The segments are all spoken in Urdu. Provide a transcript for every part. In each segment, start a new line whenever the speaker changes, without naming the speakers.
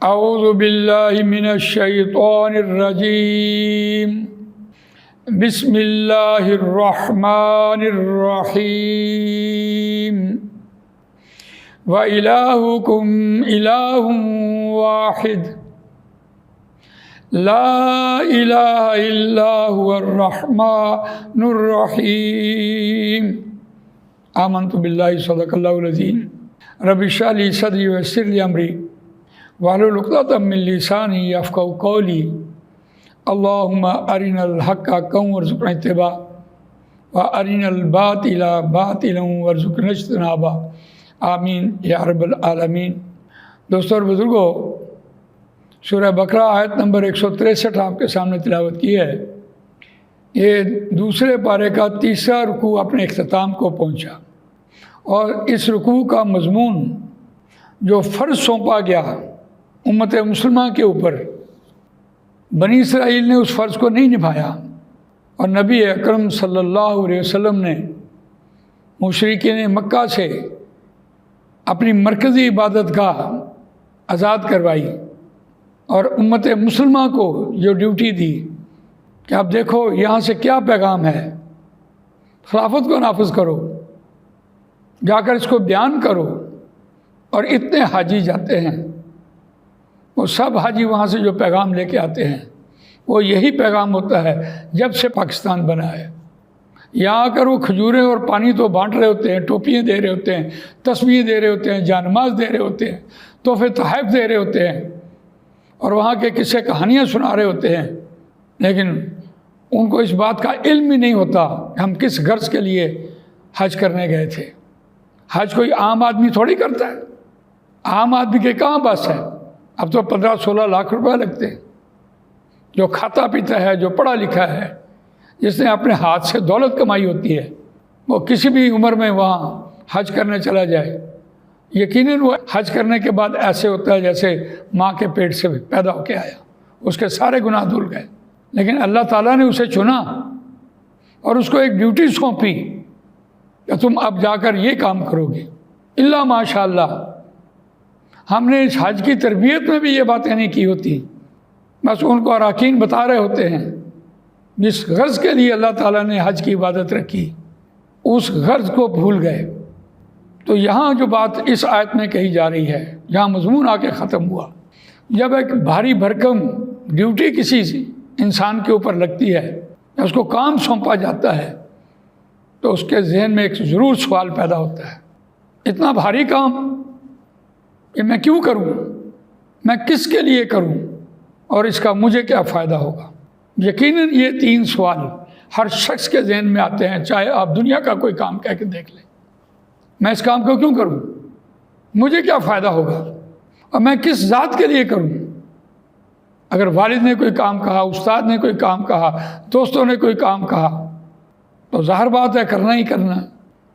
اعوذ باللہ من الشیطان الرجیم بسم اللہ الرحمن الرحیم وَإِلَٰهُكُمْ إِلَٰهٌ وَاحِدٌ لا الہ الا هو الرحمن الرحیم آمنت باللہ صدق اللہ العظیم رب اشرح لی صدری ویسر لی امری واحلل عقدۃ من لسانی یفقہوا قولی اللہم ارنا الحق حقا وارزقنا اتباعہ وارنا الباطل باطلا وارزقنا اجتنابہ آمین یا رب العالمین۔ دوستو اور بزرگوں، سورہ بقرہ آیت نمبر 163 آپ کے سامنے تلاوت کی ہے۔ یہ دوسرے پارے کا تیسرا رکوع اپنے اختتام کو پہنچا، اور اس رکوع کا مضمون جو فرض سونپا گیا امت مسلمہ کے اوپر، بنی اسرائیل نے اس فرض کو نہیں نبھایا، اور نبی اکرم صلی اللہ علیہ وسلم نے مشرکین مکہ سے اپنی مرکزی عبادت گاہ آزاد کروائی، اور امت مسلمہ کو جو ڈیوٹی دی کہ اب دیکھو یہاں سے کیا پیغام ہے، خلافت کو نافذ کرو، جا کر اس کو بیان کرو۔ اور اتنے حاجی جاتے ہیں، وہ سب حاجی وہاں سے جو پیغام لے کے آتے ہیں وہ یہی پیغام ہوتا ہے جب سے پاکستان بنا ہے۔ یہاں آ کر وہ کھجوریں اور پانی تو بانٹ رہے ہوتے ہیں، ٹوپیاں دے رہے ہوتے ہیں، تسبیح دے رہے ہوتے ہیں، جانماز دے رہے ہوتے ہیں، تحفے تحائف دے رہے ہوتے ہیں، اور وہاں کے قصے کہانیاں سنا رہے ہوتے ہیں، لیکن ان کو اس بات کا علم ہی نہیں ہوتا کہ ہم کس غرض کے لیے حج کرنے گئے تھے۔ حج کوئی عام آدمی تھوڑی کرتا ہے، عام آدمی کے کہاں بس ہے؟ اب تو 15-16 لاکھ روپے لگتے ہیں۔ جو کھاتا پیتا ہے، جو پڑھا لکھا ہے، جس نے اپنے ہاتھ سے دولت کمائی ہوتی ہے، وہ کسی بھی عمر میں وہاں حج کرنے چلا جائے، یقیناً وہ حج کرنے کے بعد ایسے ہوتا ہے جیسے ماں کے پیٹ سے پیدا ہو کے آیا، اس کے سارے گناہ دھل گئے۔ لیکن اللہ تعالیٰ نے اسے چنا اور اس کو ایک ڈیوٹی سونپی کہ تم اب جا کر یہ کام کرو گے۔ اللہ ماشاء اللہ، ہم نے اس حج کی تربیت میں بھی یہ باتیں نہیں کی ہوتی، بس ان کو اراکین بتا رہے ہوتے ہیں۔ جس غرض کے لیے اللہ تعالیٰ نے حج کی عبادت رکھی، اس غرض کو بھول گئے۔ تو یہاں جو بات اس آیت میں کہی جا رہی ہے، جہاں مضمون آ کے ختم ہوا، جب ایک بھاری بھرکم ڈیوٹی کسی انسان کے اوپر لگتی ہے، یا اس کو کام سونپا جاتا ہے، تو اس کے ذہن میں ایک ضرور سوال پیدا ہوتا ہے، اتنا بھاری کام یہ میں کیوں کروں؟ میں کس کے لیے کروں؟ اور اس کا مجھے کیا فائدہ ہوگا؟ یقیناً یہ 3 سوال ہر شخص کے ذہن میں آتے ہیں، چاہے آپ دنیا کا کوئی کام کہہ کے دیکھ لیں۔ میں اس کام کو کیوں کروں؟ مجھے کیا فائدہ ہوگا؟ اور میں کس ذات کے لیے کروں؟ اگر والد نے کوئی کام کہا، استاد نے کوئی کام کہا، دوستوں نے کوئی کام کہا، تو ظاہر بات ہے کرنا ہی کرنا ہے۔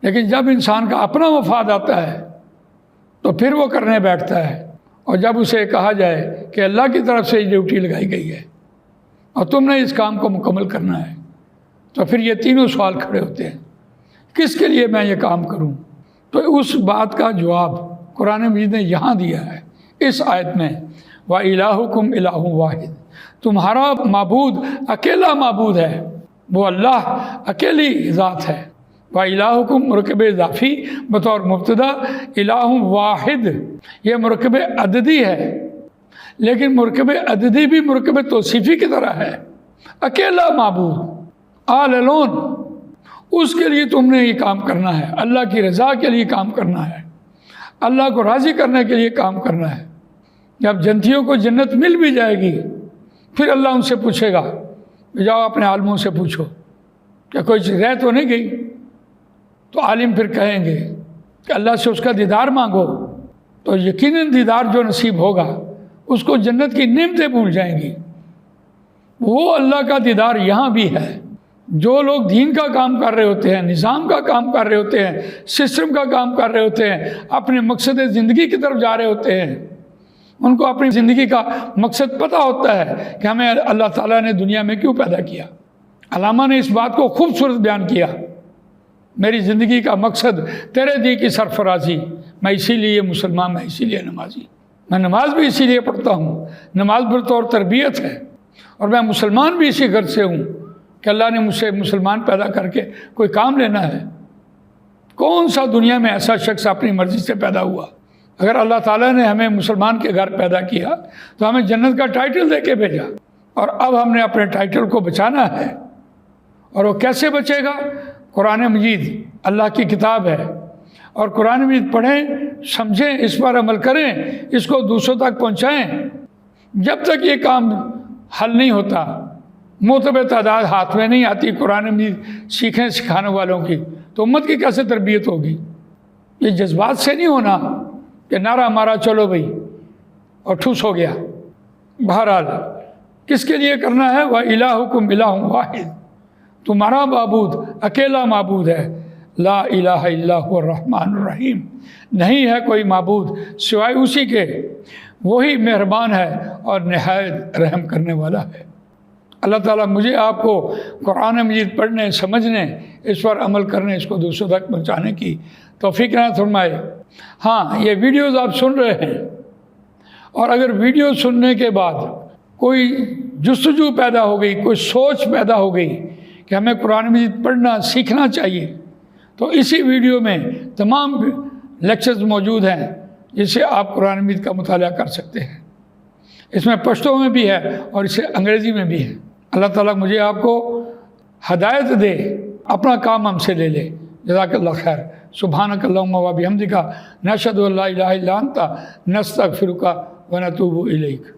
لیکن جب انسان کا اپنا مفاد آتا ہے تو پھر وہ کرنے بیٹھتا ہے، اور جب اسے کہا جائے کہ اللہ کی طرف سے یہ ڈیوٹی لگائی گئی ہے اور تم نے اس کام کو مکمل کرنا ہے، تو پھر یہ تینوں سوال کھڑے ہوتے ہیں، کس کے لیے میں یہ کام کروں؟ تو اس بات کا جواب قرآن مجید نے یہاں دیا ہے اس آیت میں، وَإِلَٰهُكُمْ إِلَٰهٌ وَاحِدٌ، تمہارا معبود اکیلا معبود ہے، وہ اللہ اکیلی ذات ہے۔ وَإِلَٰهُكُمْ مرکب اضافی بطور مبتدا، الہ واحد یہ مرکب عددی ہے، لیکن مرکب عددی بھی مرکب توصیفی کی طرح ہے، اکیلا معبود، آل الون، اس کے لیے تم نے یہ کام کرنا ہے، اللہ کی رضا کے لیے کام کرنا ہے، اللہ کو راضی کرنے کے لیے کام کرنا ہے۔ جب جنتیوں کو جنت مل بھی جائے گی، پھر اللہ ان سے پوچھے گا، جاؤ اپنے عالموں سے پوچھو کہ کوئی رہ تو نہیں گئی؟ تو عالم پھر کہیں گے کہ اللہ سے اس کا دیدار مانگو، تو یقیناً دیدار جو نصیب ہوگا اس کو جنت کی نعمتیں بھول جائیں گی۔ وہ اللہ کا دیدار یہاں بھی ہے۔ جو لوگ دین کا کام کر رہے ہوتے ہیں، نظام کا کام کر رہے ہوتے ہیں، سسٹم کا کام کر رہے ہوتے ہیں، اپنے مقصد زندگی کی طرف جا رہے ہوتے ہیں، ان کو اپنی زندگی کا مقصد پتہ ہوتا ہے کہ ہمیں اللہ تعالیٰ نے دنیا میں کیوں پیدا کیا۔ علامہ نے اس بات کو خوبصورت بیان کیا، میری زندگی کا مقصد تیرے دی کی سرفرازی، میں اسی لیے مسلمان، میں اسی لیے نمازی۔ میں نماز بھی اسی لیے پڑھتا ہوں، نماز بطور تربیت ہے، اور میں مسلمان بھی اسی غرض سے ہوں کہ اللہ نے مجھ سے مسلمان پیدا کر کے کوئی کام لینا ہے۔ کون سا دنیا میں ایسا شخص اپنی مرضی سے پیدا ہوا؟ اگر اللہ تعالیٰ نے ہمیں مسلمان کے گھر پیدا کیا تو ہمیں جنت کا ٹائٹل دے کے بھیجا، اور اب ہم نے اپنے ٹائٹل کو بچانا ہے۔ اور وہ کیسے بچے گا؟ قرآن مجید اللہ کی کتاب ہے، اور قرآن مجید پڑھیں، سمجھیں، اس پر عمل کریں، اس کو دوسروں تک پہنچائیں۔ جب تک یہ کام حل نہیں ہوتا، معتبر تعداد ہاتھ میں نہیں آتی قرآن مجید سیکھنے سکھانے والوں کی، تو امت کی کیسے تربیت ہوگی؟ یہ جذبات سے نہیں ہونا کہ نعرہ مارا چلو بھائی اور ٹھوس ہو گیا۔ بہرحال کس کے لیے کرنا ہے؟ وَإِلَٰهُكُمْ إِلَٰهٌ وَاحِدٌ، تمہارا معبود اکیلا معبود ہے، لا الہ الا هو الرحمن الرحیم، نہیں ہے کوئی معبود سوائے اسی کے، وہی مہربان ہے اور نہایت رحم کرنے والا ہے۔ اللہ تعالیٰ مجھے آپ کو قرآن مجید پڑھنے، سمجھنے، اس پر عمل کرنے، اس کو دوسروں تک پہنچانے کی توفیق عنایت فرمائے۔ ہاں، یہ ویڈیوز آپ سن رہے ہیں، اور اگر ویڈیو سننے کے بعد کوئی جستجو پیدا ہو گئی، کوئی سوچ پیدا ہو گئی کہ ہمیں قرآن مجید پڑھنا سیکھنا چاہیے، تو اسی ویڈیو میں تمام لیکچرز موجود ہیں جس سے آپ قرآن مجید کا مطالعہ کر سکتے ہیں۔ اس میں پشتو میں بھی ہے اور اسے انگریزی میں بھی ہے۔ اللہ تعالیٰ مجھے آپ کو ہدایت دے، اپنا کام ہم سے لے لے۔ جزاک اللہ خیر۔ سبحانک اللہم و بحمدک، نشہد ان لا الہ الا انت، نستغفرک و نتوب الیک۔